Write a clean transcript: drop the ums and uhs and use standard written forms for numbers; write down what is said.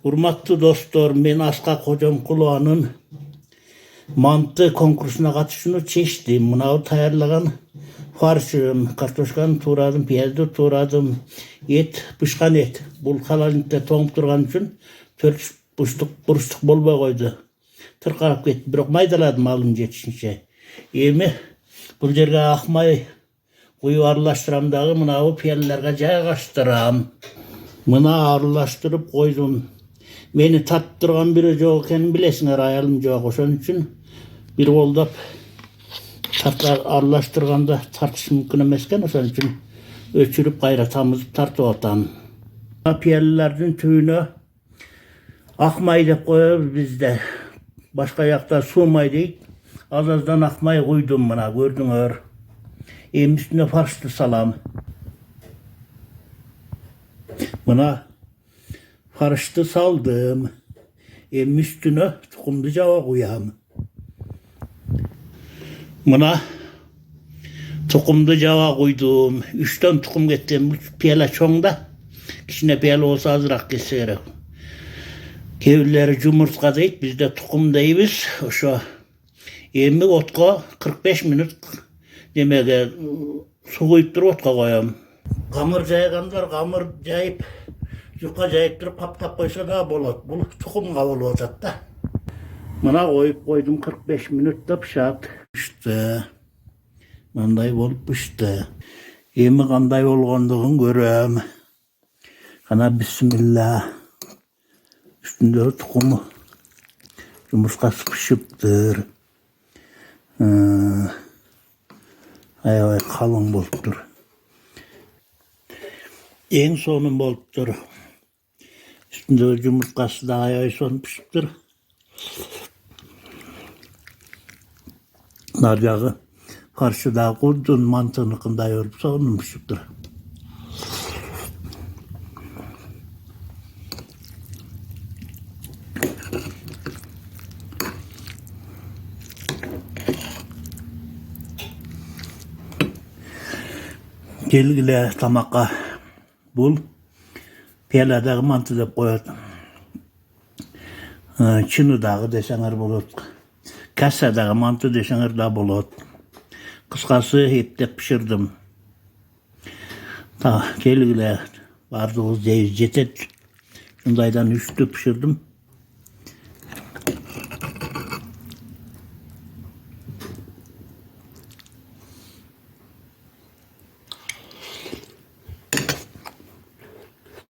Hurmatlı dostlar, men Askak Hocam Kulağı'nın mantı konkursuna katışını çeşdim. Mınav tayarlagan farşım, kartoşkanı tuğradım, piyazdı tuğradım, et, pışkan et. Bul kalanlıkta toğup durgan üçün 4 buruştuk bolbay koydu. Tırkarıp kettim, biroq maydaladım alım jetişince. Emi bu жерге akmay kuyu arılaştıram dağı mınav piyallarga jaygaştıram. Mına arılaştırıp koydum. Meni tattırgan biri жоқ ekeni bilesiňer, aýalym жоқ. Oşon üçün bir boldap arılaştırganda tartış mümkün emesken, oşon üçün öçürüp gaýra tamyzyp tartyp atam. Piyallardyň tüýüne akmay dep koýarys bizde. Başka ýakda suwmay diýip, az-azdan akmay guýdum mına, gördüňör. Em üstüne farşty salam. Mına farşty saldım. Em üstüne tukumdy jaba guýam. Mına tukumdy jaba guýdum. 3 tukum getdim. 3 piyala çoňda. Kiçine piyala bolsa azrak kesse gerek. Kewilleri jumurtka diýip, bizde tukum diýibiz. Oşo emmi otka 45 minut demege su guýup durup otka goýam. Gamır jaýganlar gamır jaýyp yuka jaýyp durup paптap koysa da bolat. Bu tukum kabul olacak da. Mına koyup koydum 45 minutta pişat. Pişti. Manday bolup pişti. Emi kanday bolgondygyny görem. Kana bismillah. Üstünde tukumu. Yumurtkası pişipdir. Ay kalın bolupdur. En sonun bolupdur. Üstünde yumurtkası da ay son pişipdir. Narjağı karşıda kurdun mantığınıkında yorup sonun pişipdir. Gelgile tamakka bul piyaladağı mantı dep koyardım. Çınıdağı deseňer bolat. Kassadağı mantı deseňer da bolat. Kıskası hepdep pişirdim. Ta gelgile bardığız jetet. Şundaydan 3'tü pişirdim.